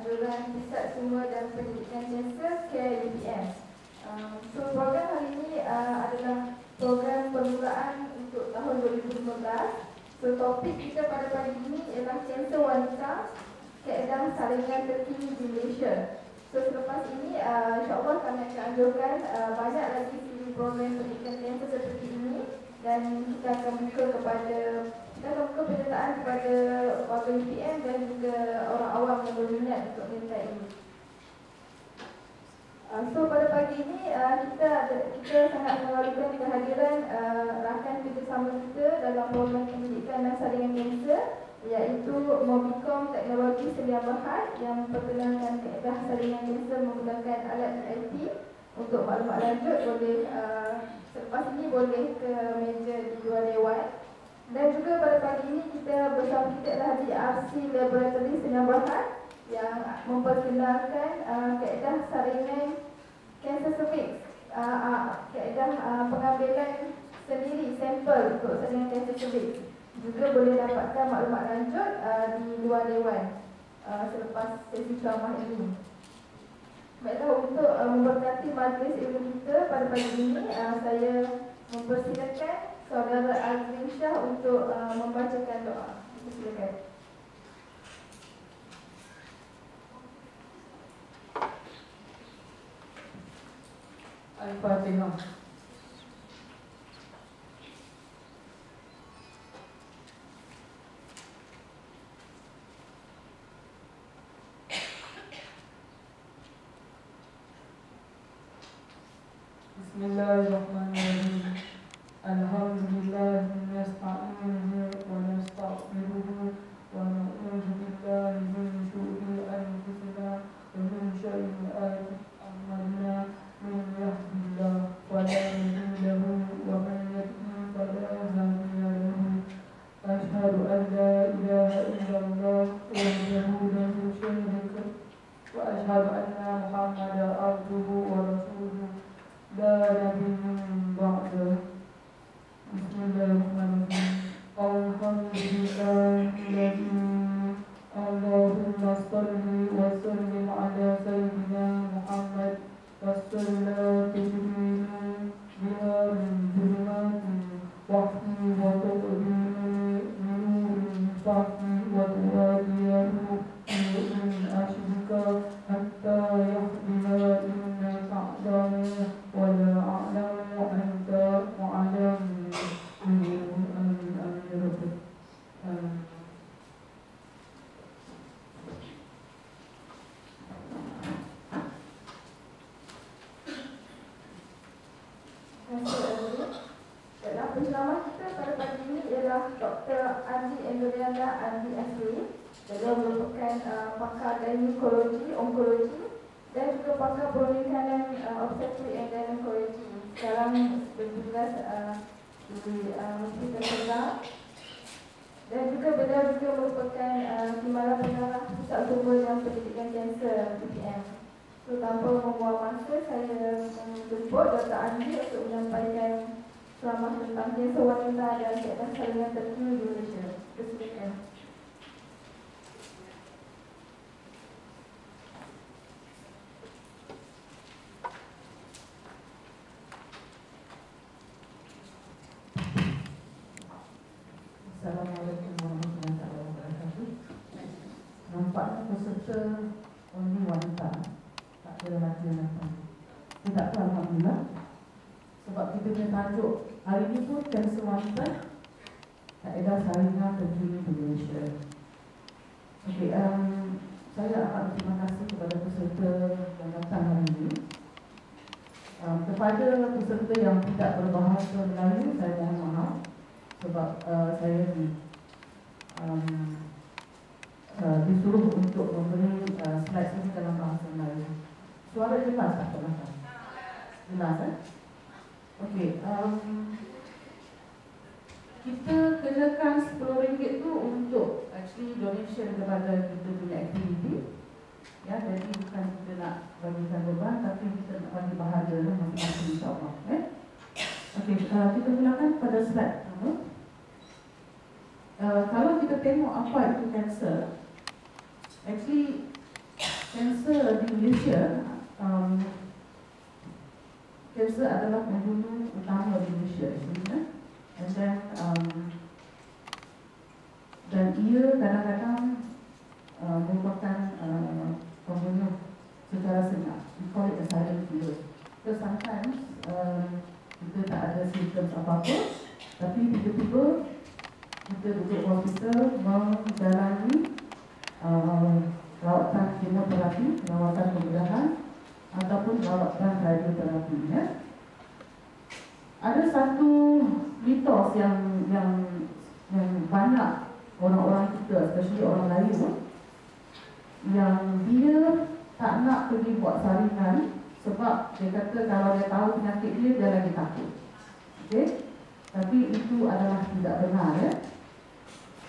Anjuran Pusat Sumber dan Pendidikan Kanser Care UPM. Program hari ini adalah program permulaan untuk tahun 2015. Topik kita pada pagi ini ialah kanser wanita, keadaan saringan terkini di Malaysia. Selepas ini insyaAllah kami akan anjurkan banyak lagi program pendidikan kanser seperti ini, dan kita akan buka penyertaan kepada warga UPM dan juga orang awam yang berminat untuk minta ini. Pada pagi ini kita sangat mengharapkan kehadiran rakan kerjasama kita dalam program pendidikan dan saringan kanser, iaitu Mobicom Teknologi Selia Berhad yang memperkenalkan kaedah saringan kanser menggunakan alat IT. Untuk maklumat lanjut boleh selepas ini boleh ke meja di luar dewan. Dan juga pada pagi ini kita bersama kita adalah di RC Laboratory Selia Berhad yang memperkenalkan kaedah saringan kanser cervix, kaedah pengambilan sendiri sampel untuk saringan kanser cervix. Juga boleh dapatkan maklumat lanjut di luar dewan selepas sesi ceramah ini. Baiklah, untuk memberkati majlis ilmu kita pada pagi ini, saya mempersilakan Saudara Azrin Shah untuk membacakan doa. Silakan. Al-Fatihah. Bismillahirrahmanirrahim. Alhamdulillah nasta'inuhu wa nastaghfiruhu wa na'udzu billahi min shururi anfusina wa min sayyiati a'malina. Man yahdihillahu fala mudilla lahu wa man yudlil fala hadiya lahu. Asyhadu an la ilaha illallah wahdahu la syarika lahu wa asyhadu anna Muhammadan abduhu wa rasuluhu la nabiyya ba'dahu. Bismillahirrahmanirrahim. Alhamdulillahilladzi Allahumma salli wa sallim ala sayyidina Muhammad wassalatu biha min zulmatin wahyi wa tadbiri min fahmi wa tuwadiyahu min ashrika hatta yahdina inna ta'lamu wa la a'lamu anta mu'alamu. Penceramah kita pada pagi ini ialah Dr. Andi Enduriana Andi Asri. Beliau merupakan pakar gynekologi, onkologi dan juga pakar perunikanan obstetrik and gynekologi. Sekarang bertugas di Hospital Kedah. Dan juga beliau juga merupakan timbalan pengarah Pusat Sumber dan Pendidikan Kanser UPM. Tanpa membuang masa, saya menjemput Dr. Andi untuk menyampaikan ceramah tentang kanser wanita dan keadaan saringan terkini di Malaysia. Silakan. Assalamualaikum warahmatullahi wabarakatuh. Nampaknya peserta only wanita, tak ada lelaki-lelaki. Tidak tahu, alhamdulillah. Sebab kita punya tajuk hari ini pun kanser wanita, kaedah saringan terkini di Malaysia. Okey, saya akan berterima kasih kepada peserta yang datang hari ini. Kepada peserta yang tidak berbahasa Melayu, saya mohon maaf sebab saya disuruh untuk memberi slide ini dalam bahasa Melayu. Suara jelas tak terasa? Jelas, Okey, kita kenakan RM10 tu untuk actually donation kepada kita punya aktiviti. Ya, jadi bukan kita nak bagikan beban, tapi kita nak bagi bahagia masing-masing, insyaAllah. Okey, kita mulakan pada slide pertama. Kalau kita tengok apa itu kanser, actually kanser di Malaysia, kanser adalah pembunuh utama di Malaysia sebenarnya. Dan ia kadang-kadang merupakan pembunuh secara senyap. We call it a silent killer. So sometimes kita tak ada simptom apa-apa, tapi tiba-tiba kita duduk hospital menjalani rawatan kemoterapi, rawatan pembedahan ataupun rawatan radioterapi. Ya. Ada satu mitos yang banyak orang-orang kita, especially orang lain, yang dia tak nak pergi buat saringan sebab dia kata kalau dia tahu penyakit dia lagi takut. Okay? Tapi itu adalah tidak benar. Ya.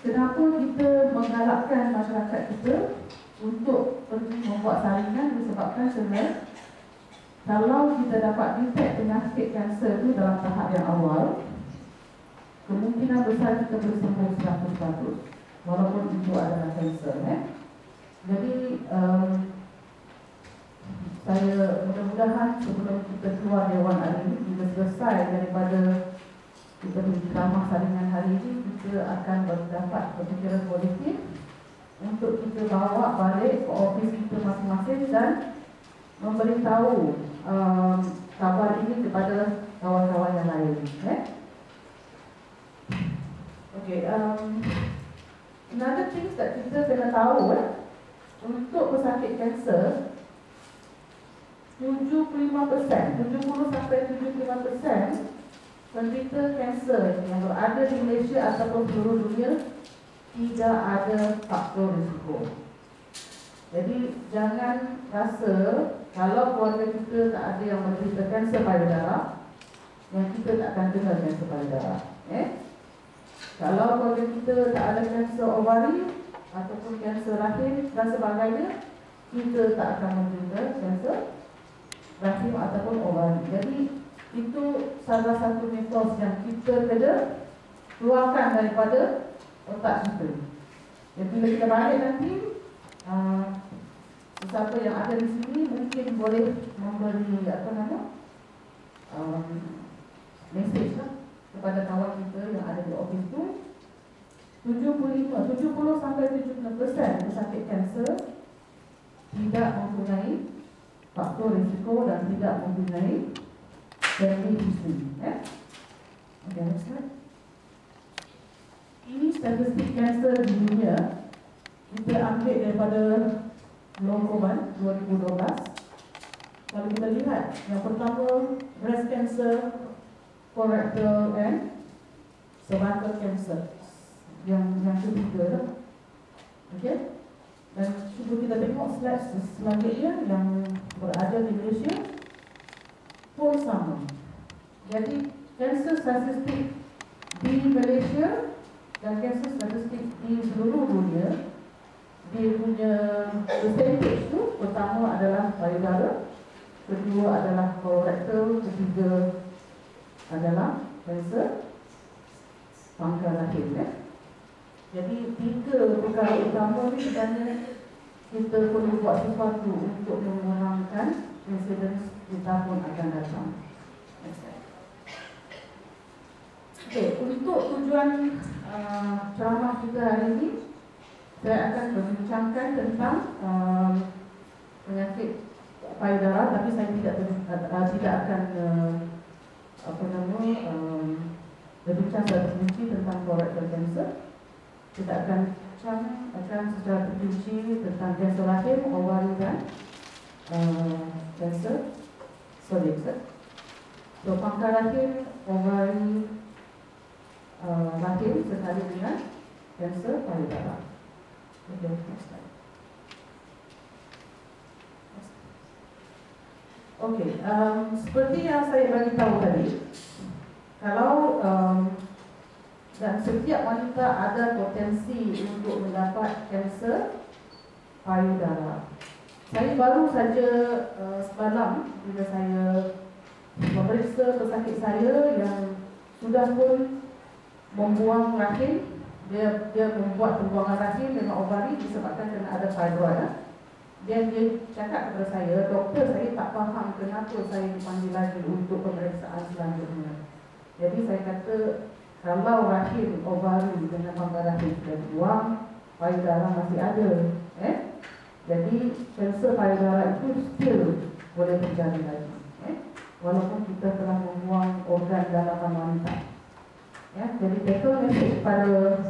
Kenapa kita menggalakkan masyarakat kita untuk pergi membuat saringan? Disebabkan sebenarnya kalau kita dapat detect penyakit kanser itu dalam tahap yang awal, kemungkinan besar kita boleh sembuh 100%, walaupun itu adalah kanser. Jadi saya mudah-mudahan sebelum kita keluar Dewan hari ini, kita selesai daripada kita beramah saringan hari ini, kita akan mendapat pemikiran politik untuk kita bawa balik ke ofis kita masing-masing dan memberitahu kabar ini kepada kawan-kawan yang lain. Okay, another thing that kita kena tahu, untuk pesakit kanser, 70-75% penderita kanser yang berada di Malaysia ataupun seluruh dunia tidak ada faktor risiko. Jadi jangan rasa kalau keluarga kita tak ada yang menderita kanser payudara, yang kita tak akan kena kanser payudara. Kalau keluarga kita tak ada kanser ovari ataupun kanser rahim dan sebagainya, kita tak akan menderita kanser rahim ataupun ovari. Jadi itu salah satu mitos yang kita kena keluarkan daripada otak kita. Jadi bila kita balik nanti, sesiapa yang ada di sini mungkin boleh memberi mesej kepada kawan kita yang ada di ofis itu. 70-70% pesakit kanser tidak mempunyai faktor risiko dan tidak mempunyai family history. Okay, next slide. Ini statistik kanser di dunia. Kita ambil daripada Lokoban 2012. Kalau kita lihat, yang pertama breast cancer, colorectal and cervical cancer. Yang ketiga, okay? Dan cuba kita tengok slide selanjutnya yang berada di Malaysia pun sama. Jadi kanser statistik di Malaysia dan kanser statistik di seluruh dunia, dia punya percentage tu, pertama adalah payudara, kedua adalah colorectal, ketiga adalah kanser pangkal rahim. Jadi tiga perkara utama ni sebenarnya kita perlu buat sesuatu untuk mengurangkan insidence di tahun akan datang. Okay, untuk tujuan ceramah kita hari ini, saya akan berbincangkan tentang penyakit payudara, tapi saya tidak akan berbincang secara terperinci tentang colorectal cancer. Kita akan secara terperinci tentang kanser rahim, ovari dan kanser cervix. So pangkal rahim, ovari, rahim sekali dengan kanser payudara. Okay, next slide. Okay, seperti yang saya bagi tahu tadi, kalau dan setiap wanita ada potensi untuk mendapat kanser payudara. Saya baru saja semalam bila saya memeriksa pesakit saya yang sudah pun membuang rahim, dia membuat pembuangan rahim dengan ovari disebabkan kena ada fibroid. dia cakap kepada saya, doktor, saya tak faham kenapa saya dipanggil lagi untuk pemeriksaan selanjutnya. Jadi saya kata, kalau rahim, ovari dengan pangkal rahim sudah dibuang, payudara masih ada. Jadi kanser payudara itu still boleh terjadi lagi, walaupun kita telah membuang organ dalaman wanita. Jadi take message pada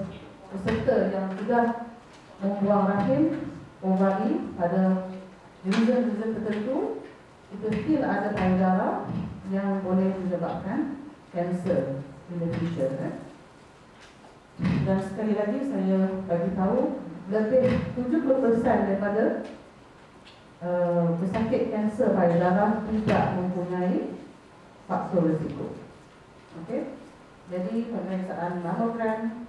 peserta yang sudah membuang rahim, ovari pada reason tertentu, itu still ada payudara yang boleh menyebabkan kanser in the future. Dan sekali lagi saya bagi tahu, lebih 70% daripada pesakit kanser payudara tidak mempunyai faktor risiko. Okey. Jadi pemeriksaan mamogram,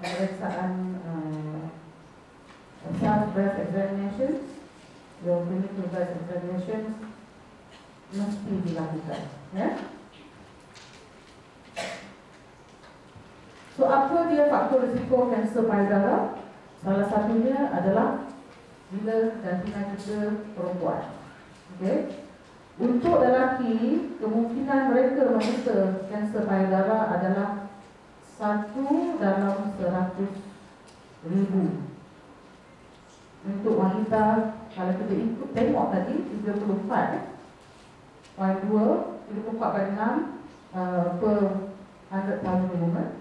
pemeriksaan self breast examination, your clinical breast examination mesti dilakukan. So apa dia faktor risiko kanser payudara? Salah satunya adalah bila jantina kita perempuan. Okey. Untuk lelaki, kemungkinan mereka menderita kanser payudara adalah 1 dalam 100,000. Untuk wanita, kalau kita ikut tengok tadi 34.2, 34.6 per 100,000 women.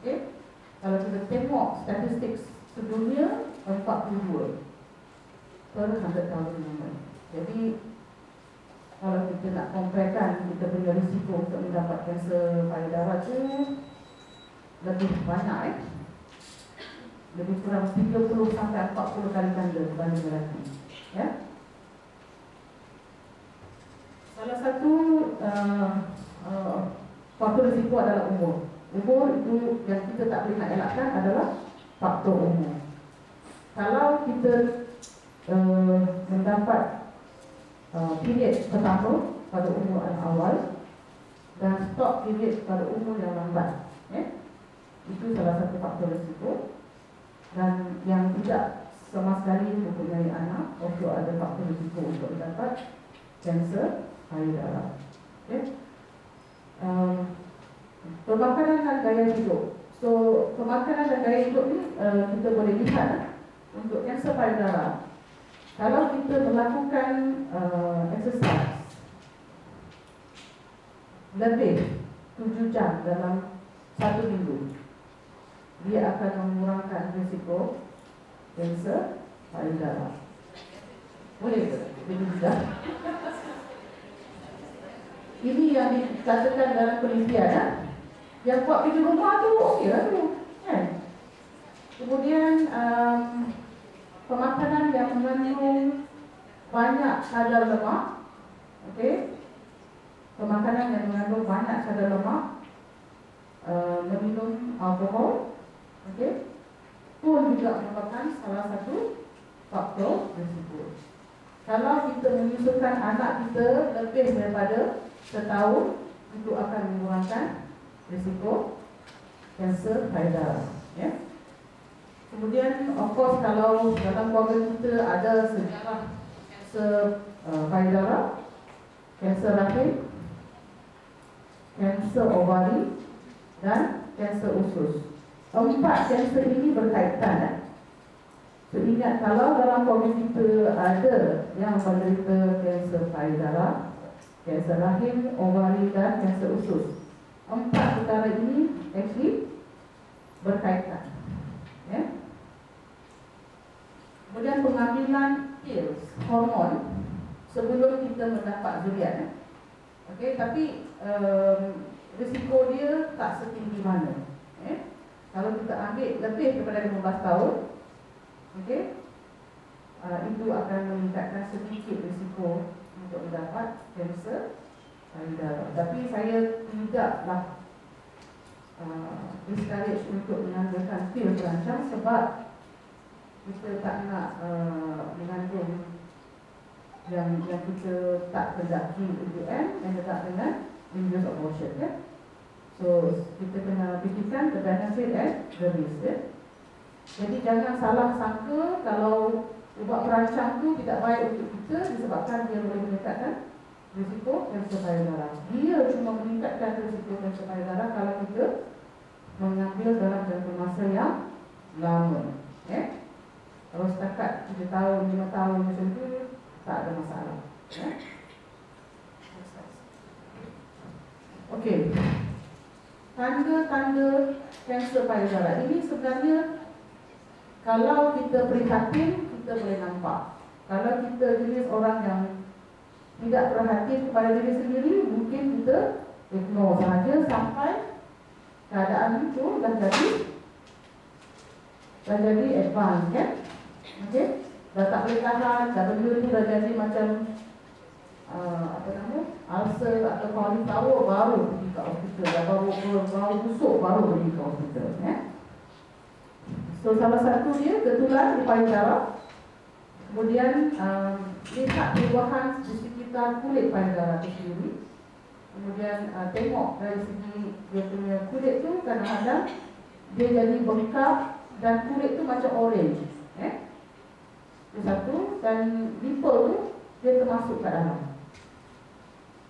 Okey. Kalau kita tengok statistik sedunia, 42 per 100,000 women. Jadi kalau kita nak comparekan, kita punya risiko untuk mendapat kanser payudara tu lebih banyak, lebih kurang 30 sampai 40 kali ganda berbanding lelaki. Salah satu faktor risiko adalah umur. Umur itu yang kita tak boleh nak elakkan adalah faktor umur. Kalau kita mendapat period pertama pada umur yang awal dan stop period pada umur yang lambat, itu salah satu faktor risiko. Dan yang tidak sama sekali mempunyai anak also ada faktor risiko untuk mendapat kanser payudara. Pemakanan dan gaya hidup. So pemakanan dan gaya hidup ni kita boleh lihat untuk kanser payudara. Kalau kita melakukan exercise lebih 7 jam dalam 1 minggu, dia akan mengurangkan risiko kanser payudara. Boleh ke? Ini yang dikatakan dalam penelitian. Yang buat di rumah tu okey lah tu, Kemudian pemakanan yang mengandung banyak kadar lemak, pemakanan yang mengandung banyak kadar lemak, meminum alkohol, pun juga merupakan salah satu faktor risiko. Kalau kita menyusukan anak kita lebih daripada setahun, itu akan mengurangkan risiko kanser payudara. Kemudian, of course, kalau dalam keluarga kita ada sejarah kanser payudara, kanser rahim, kanser ovari, dan kanser usus. 4 kanser ini berkaitan. So, ingat, kalau dalam keluarga kita ada yang menderita kanser payudara, kanser rahim, ovari, dan kanser usus, 4 perkara ini actually berkaitan. Kemudian pengambilan pills, hormon sebelum kita mendapat zuriat. Tapi risiko dia tak setinggi mana. Kalau kita ambil lebih daripada 15 tahun, itu akan meningkatkan sedikit risiko untuk mendapat kanser payudara. Tapi saya tidaklah discourage untuk mengambilkan pil terancam sebab kita tak nak mengandung yang kita tak kendaki IUM dan tetap dengan induced abortion. So kita kena fikirkan the benefit and the risk. Jadi jangan salah sangka kalau Ubat perancang tu tidak baik untuk kita disebabkan dia boleh meningkatkan risiko kanser payudara. Dia cuma meningkatkan risiko kanser payudara kalau kita mengambil dalam jangka masa yang lama. Kalau setakat 3 tahun, 5 tahun macam tu, tak ada masalah. Okey. Tanda-tanda kanser payudara ini sebenarnya kalau kita prihatin, kita boleh nampak. Kalau kita jenis orang yang tidak perhatian kepada diri sendiri, mungkin kita ignore sahaja sampai keadaan itu dah jadi advance, kan? Okey, dah tak boleh tahan, dah benda tu dah jadi macam ulcer atau cauliflower, baru pergi ke hospital. Dah baru busuk, baru pergi ke hospital, So salah satu dia ketulan di payudara. Kemudian lihat perubahan di sekitar kulit payudara itu sendiri. Kemudian tengok dari segi dia punya kulit tu, kadang-kadang dia jadi bengkak dan kulit tu macam orange. Itu satu. Dan nipple tu dia termasuk kat dalam.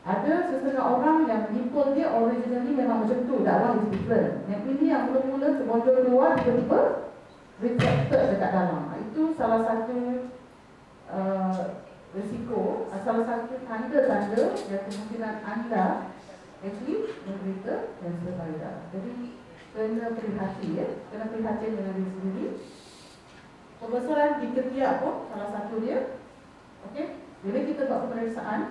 Ada setengah orang yang nipple dia originally memang macam tu, that one is different. Yang ini yang mula-mula terbonjol keluar, tiba-tiba retracted dekat dalam. Itu salah satu risiko, salah satu tanda-tanda yang kemungkinan anda actually menderita kanser payudara. Jadi kena prihatin, kena prihatin dengan diri sendiri. Pembesaran di ketiak pun salah satu dia. Okey, bila kita buat pemeriksaan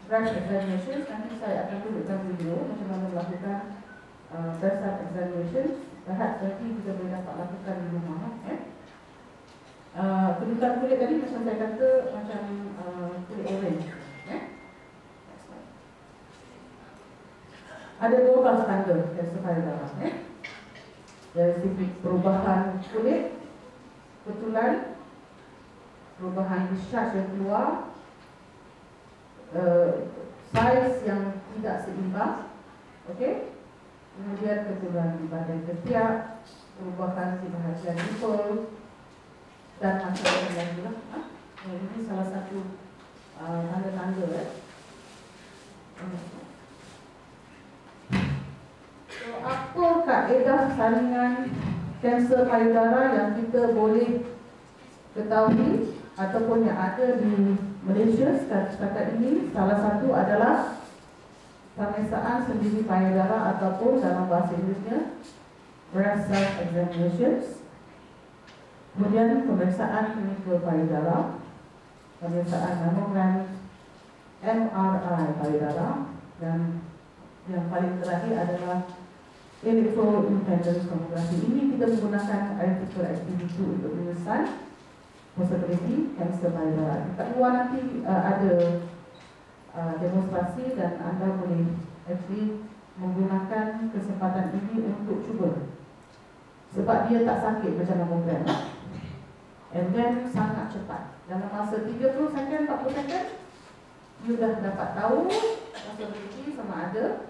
breast examination, nanti saya akan tunjukkan video macam mana melakukan breast examination. Perhaps nanti kita boleh dapat lakukan di rumah. Kedudukan kulit tadi macam saya kata macam kulit orange. Ada 12 tanda kanser payudara. Dari segi perubahan kulit, ketulan, perubahan discharge yang keluar, saiz yang tidak seimbang, okey. Kemudian ketulan di badan ketiak, perubahan di bahagian nipple dan masalah yang lain juga. Ini salah satu tanda-tanda. So, apa kaedah saringan kanser payudara yang kita boleh ketahui ataupun yang ada di Malaysia setakat ini? Salah satu adalah pemeriksaan sendiri payudara ataupun dalam bahasa Inggerisnya breast self-examinations. Kemudian pemeriksaan klinikal payudara, pemeriksaan mamogram, MRI payudara, dan yang paling terakhir adalah electro-impedance tomography. Ini kita menggunakan electrical activity untuk menyelesaikan possibility kanser payudara. Kat luar nanti ada demonstrasi dan anda boleh actually menggunakan kesempatan ini untuk cuba. Sebab dia tak sakit macam mamogram. And then sangat cepat. Dalam masa 30 second, 40 second, you dah dapat tahu possibility sama ada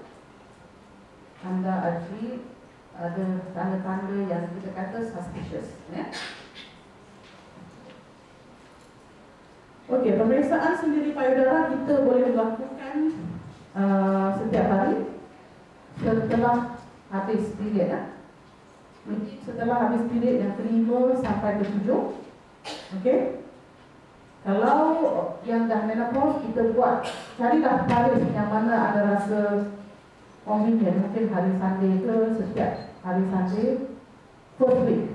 anda actually ada tanda-tanda yang kita kata suspicious. Okey, pemeriksaan sendiri payudara kita boleh lakukan setiap hari setelah habis period. Setelah habis period yang ke-5 sampai ke-7. Okey. Kalau yang dah menopause, kita buat, carilah tarikh yang mana anda rasa convenient. Mungkin hari Sunday ke, setiap hari Sunday first week.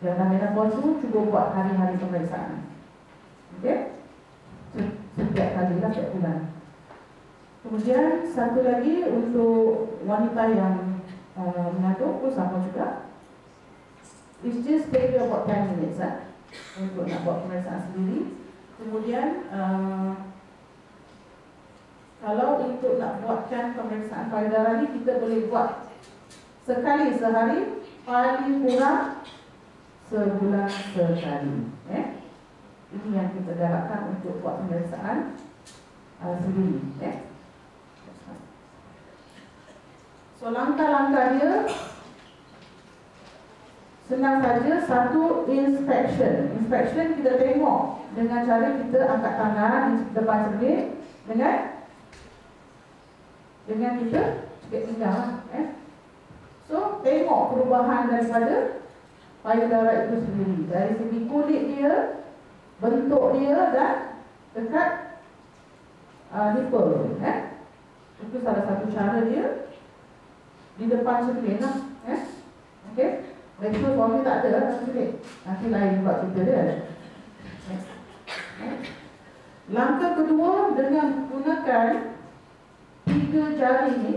Yang dah menopause tu, cuba buat hari-hari pemeriksaan. Okey, setiap hari lah, setiap bulan. Kemudian satu lagi untuk wanita yang mengandung pun sama juga. It's just take about 10 minutes untuk nak buat pemeriksaan sendiri. Kemudian kalau untuk nak buatkan pemeriksaan payudara ni, kita boleh buat sekali sehari, paling kurang sebulan sekali. Ini yang kita galakkan untuk buat pemeriksaan sendiri. So langkah-langkah dia Senang saja, satu inspection. Inspection kita tengok dengan cara kita angkat tangan di depan cermin dengan kita cekik pinggang. So, tengok perubahan daripada payudara itu sendiri. Dari segi kulit dia, bentuk dia dan dekat nipple. Itu salah satu cara dia di depan cermin lah. Okay. Betul, suami tak ada lah cermin. Nanti lain buat kita dia. Langkah kedua dengan menggunakan 3 jari ni.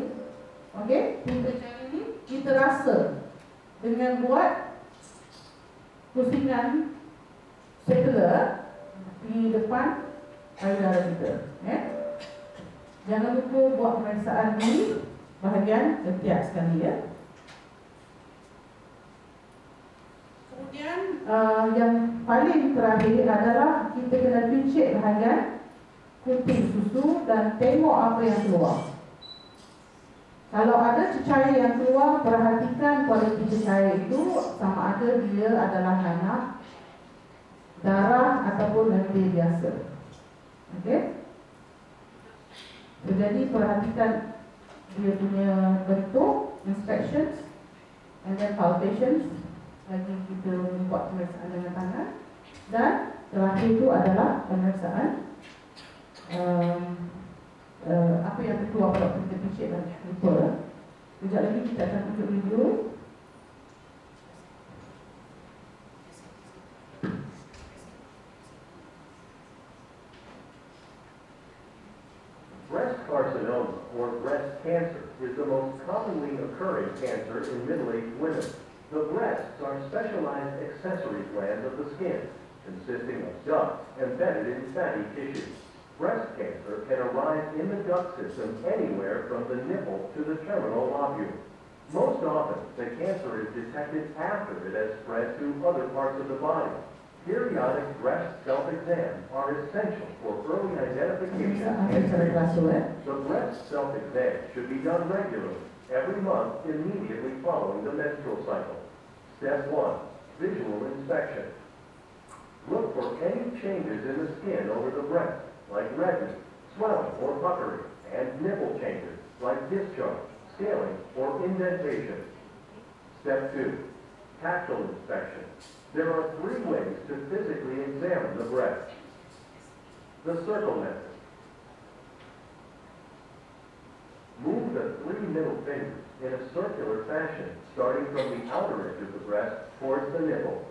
Okay, 3 jari ni kita rasa dengan buat pusingan circular di depan payudara kita. Jangan lupa buat pemeriksaan di bahagian ketiak sekali ya. Kemudian yang paling terakhir adalah kita kena pincit bahagian kunting susu dan tengok apa yang keluar. Kalau ada cecair yang keluar, perhatikan kualiti cecair itu sama ada dia adalah nanah, darah ataupun lendir biasa. Okey. Jadi perhatikan dia punya bentuk, inspections, and then palpations. Lagi kita buat pemeriksaan dengan tangan. Dan terakhir itu adalah pemeriksaan apa yang keluar pada kita pincit dan lupa. Sekejap lagi kita akan tunjuk video. Breast carcinoma, or breast cancer, is the most commonly occurring cancer in middle-aged women. The breasts are specialized accessory glands of the skin, consisting of ducts embedded in fatty tissue. Breast cancer can arise in the duct system anywhere from the nipple to the terminal lobule. Most often, the cancer is detected after it has spread to other parts of the body. Periodic breast self-exams are essential for early identification and treatment. The breast self-exam should be done regularly, every month immediately following the menstrual cycle. Step 1. Visual inspection. Look for any changes in the skin over the breast, like redness, swelling or puckering, and nipple changes, like discharge, scaling, or indentation. Step 2. Tactile inspection. There are 3 ways to physically examine the breast. The circle method. Move the 3 middle fingers in a circular fashion, starting from the outer edge of the breast towards the nipple.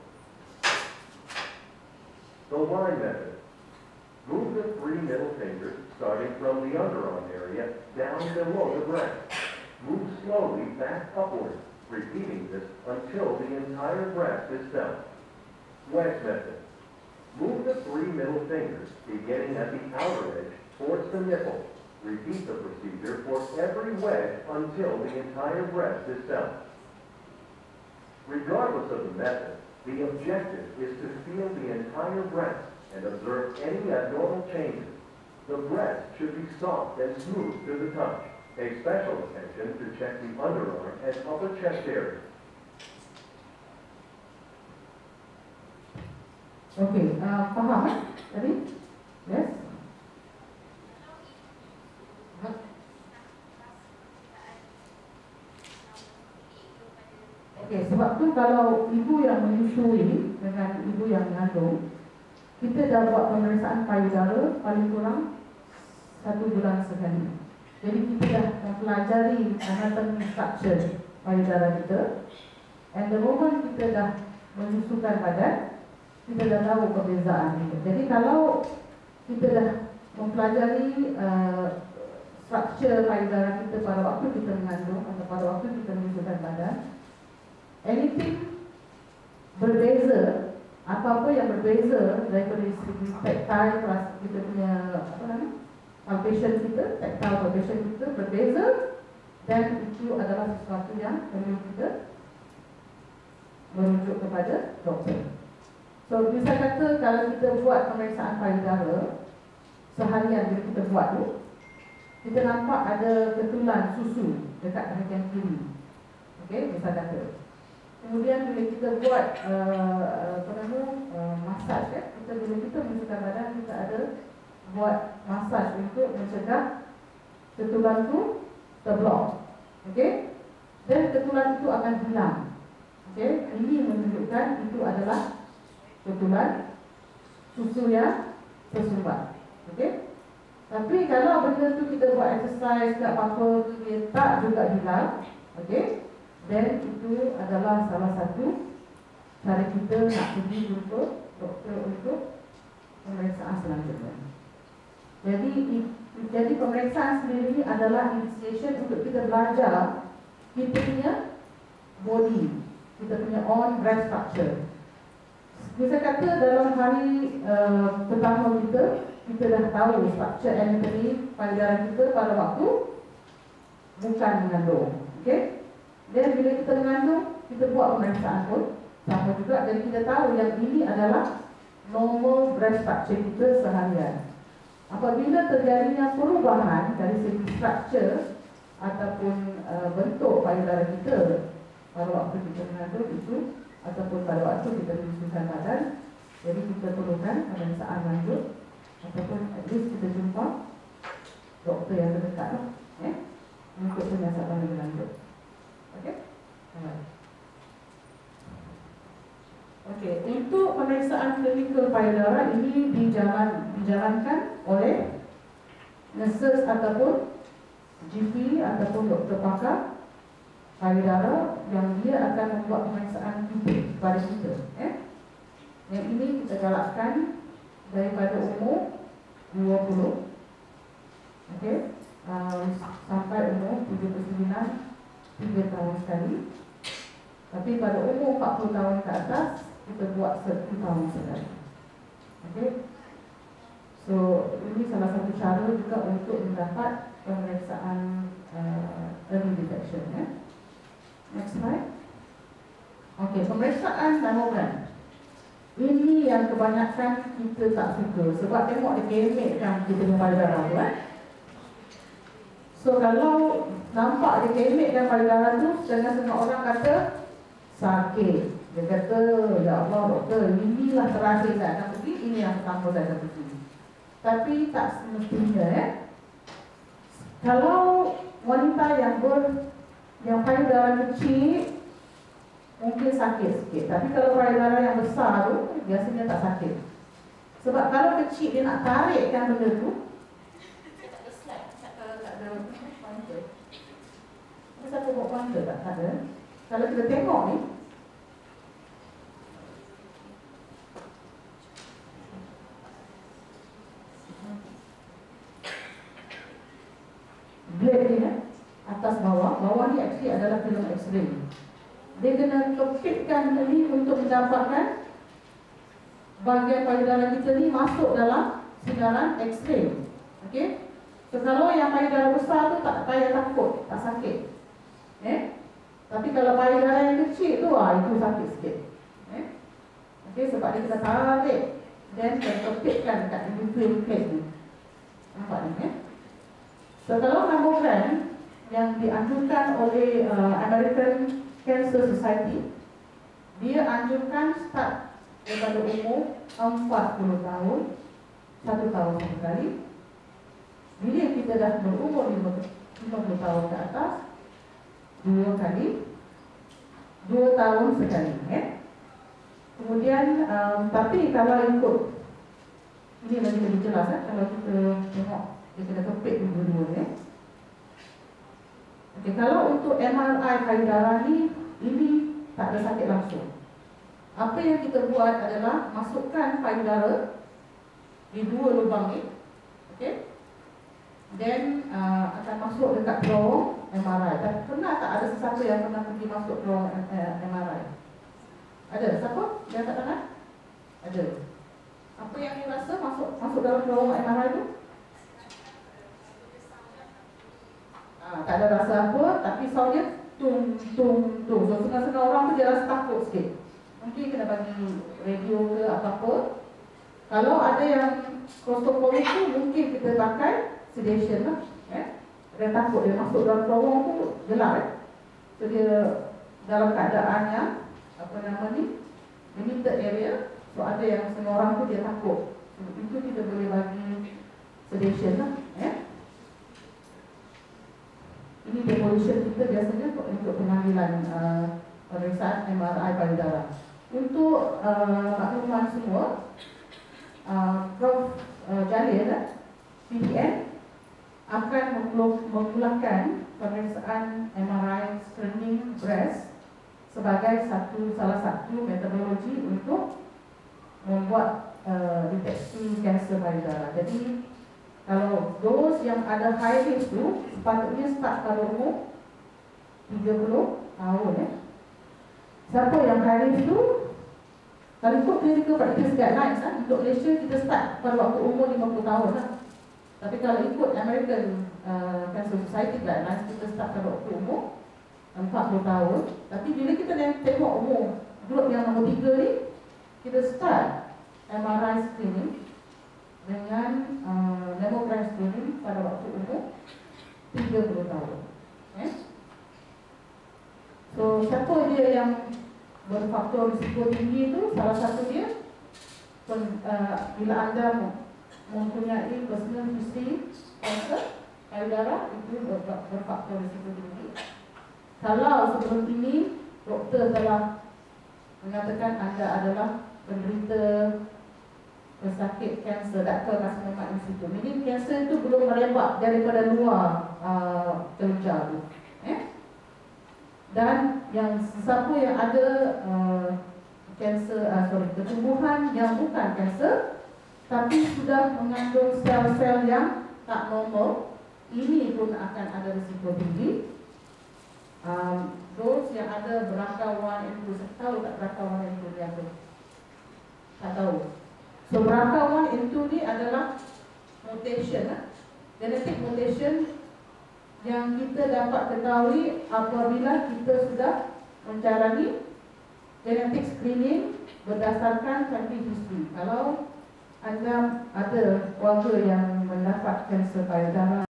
The line method. Move the 3 middle fingers, starting from the underarm area, down below the breast. Move slowly back upward, repeating this until the entire breast is felt. Wedge method. Move the 3 middle fingers, beginning at the outer edge, towards the nipple. Repeat the procedure for every wedge until the entire breast is felt. Regardless of the method, the objective is to feel the entire breast and observe any abnormal changes. The breast should be soft and smooth to the touch. Pay special attention to check the underarm and upper chest area. Okey, faham tadi? Yes? Okey, sebab tu kalau ibu yang menyusui dengan ibu yang mengandung, kita dah buat pemeriksaan payudara paling kurang 1 bulan sekali. Jadi kita dah mempelajari anatomy structure payudara kita. And the moment kita dah menyusukan badan, kita dah tahu perbezaan itu. Jadi kalau kita dah mempelajari struktur payudara kita pada waktu kita mengandung atau pada waktu kita menyusukan badan, anything berbeza, apa-apa yang berbeza daripada segi tactile, kita punya palpation kita, tactile palpation kita berbeza, dan itu adalah sesuatu yang perlu kita merujuk kepada doktor. So, bisa kata kalau kita buat pemeriksaan payudara seharian bila kita buat tu, kita nampak ada ketulan susu dekat bahagian kiri. Okey, bisa kata. Kemudian bila kita buat massage kan, bila kita mencegah badan, kita ada buat massage untuk mencegah ketulan itu terblok. Okey? Dan ketulan itu akan hilang. Okey? Ini menunjukkan itu adalah ketulan susu yang tersumbat. Okey? Tapi kalau benda tu kita buat exercise ke apa-apa, dia tak juga hilang. Okey? Dan itu adalah salah satu cara kita nak pergi jumpa doktor untuk pemeriksaan selanjutnya. Jadi pemeriksaan sendiri ini adalah initiation untuk kita belajar kita punya body, kita punya own breast structure. Bisa kata dalam hari pertama kita dah tahu structure anatomy payudara kita pada waktu bukan mengandung. Okey? Dan bila kita mengandung, kita buat pemeriksaan pun sama juga. Jadi kita tahu yang ini adalah normal breast structure kita seharian. Apabila terjadinya perubahan dari segi structure ataupun bentuk payudara kita pada waktu kita mengandung itu ataupun pada waktu kita menyusukan badan, jadi kita perlukan pemeriksaan lanjut ataupun at least kita jumpa doktor yang terdekat untuk penyiasatan lebih lanjut. Okey? Okey, untuk pemeriksaan klinikal payudara ini dijalankan oleh nurses ataupun GP ataupun doktor pakar payudara yang dia akan membuat pemeriksaan kepada kita. Yang ini kita galakkan daripada umur 20, okey, sampai umur 79, 3 tahun sekali. Tapi pada umur 40 tahun ke atas, kita buat 1 tahun sekali. Okey. So, ini salah satu cara juga untuk mendapat pemeriksaan early detection. Next slide. Okey, pemeriksaan mamogram. Ini yang kebanyakan kita tak suka sebab tengok dia kemek kan kita punya payudara tu So kalau nampak dia kemek dan payudara tu, setengah orang kata sakit. Dia kata, ya Allah doktor, inilah terakhir saya akan pergi, ini yang pertama saya akan pergi. Tapi tak semestinya Kalau wanita yang payudara kecil mungkin sakit sikit. Tapi kalau payudara yang besar tu biasanya tak sakit. Sebab kalau kecil dia nak tarikkan benda tu, saya tak ada slide, tak ada pointer. Ada satu buat pointer tak ada. Kalau kita tengok ni, blade ni atas bawah ni actually adalah film X-ray. Dia kena kepitkan ni untuk mendapatkan bahagian payudara kita ni masuk dalam sinaran X-ray. Okey? So kalau yang payudara besar tu tak payah takut, tak sakit. Tapi kalau payudara yang kecil tu itu sakit sikit. Okey, sebab dia kena tarik dan kepitkan dekat between plate ni. Nampak ni So kalau mamogram yang dianjurkan oleh American Cancer Society, dia anjurkan start daripada umur 40 tahun, 1 tahun sekali. Bila kita dah berumur 50 tahun ke atas, 2 kali, 2 tahun sekali. Kemudian, tapi kalau ikut, ini lagi lebih jelas kalau kita tengok, dia kena kepit dua-dua. Okay, kalau untuk MRI payudara ini tak ada sakit langsung. Apa yang kita buat adalah masukkan payudara di 2 lubang ni, okey, dan akan masuk dekat terowong MRI. Dan pernah tak ada sesiapa yang pernah pergi masuk terowong MRI? Ada? Siapa? Dia angkat tangan? Ada. Apa yang you rasa masuk dalam terowong MRI tu? Tak ada rasa apa, tapi soundnya tung. So setengah-setengah orang tu dia rasa takut sikit. Mungkin kena bagi radio ke apa-apa. Kalau ada yang claustrophobic tu, mungkin kita pakai sedation lah. Dia takut dia masuk dalam terowong tu gelap. So dia dalam keadaan yang apa nama ni, limited area. So ada yang setengah orang tu dia takut. So, itu kita boleh bagi sedation lah. Ini demolition kita biasanya untuk pengambilan pemeriksaan MRI payudara. Untuk makluman semua, Prof. Jalil, PDN akan memulakan pemeriksaan MRI screening breast sebagai salah satu metodologi untuk membuat deteksi kanser payudara. Jadi kalau those yang ada high risk tu sepatutnya start pada umur 30 tahun. Siapa yang high risk tu, kalau ikut clinical practice guidelines untuk Malaysia kita start pada waktu umur 50 tahun lah. Tapi kalau ikut American Cancer Society guidelines kita start pada waktu umur 40 tahun. Tapi bila kita tengok umur grup yang nombor 3 ni, kita start MRI screening dengan mammogram screening pada waktu umur 30 tahun. So siapa dia yang berfaktor risiko tinggi itu? Salah satu dia bila anda mempunyai personal history kanser payudara, itu berfaktor risiko tinggi. Kalau sebelum ini doktor telah mengatakan anda adalah penderita pesakit kanser ductal carcinoma in situ, meaning kanser itu belum merebak daripada luar kelenjar tu. Dan yang sesiapa yang ada kanser, ketumbuhan yang bukan kanser tapi sudah mengandung sel-sel yang tak normal, ini pun akan ada risiko tinggi. Those yang ada BRCA1 and 2, saya tahu tak BRCA1 and 2 dia apa? Tak tahu. So BRCA1 and 2 ni adalah mutation, genetic mutation yang kita dapat ketahui apabila kita sudah menjalani genetic screening berdasarkan family history. Kalau anda ada keluarga yang mendapat kanser payudara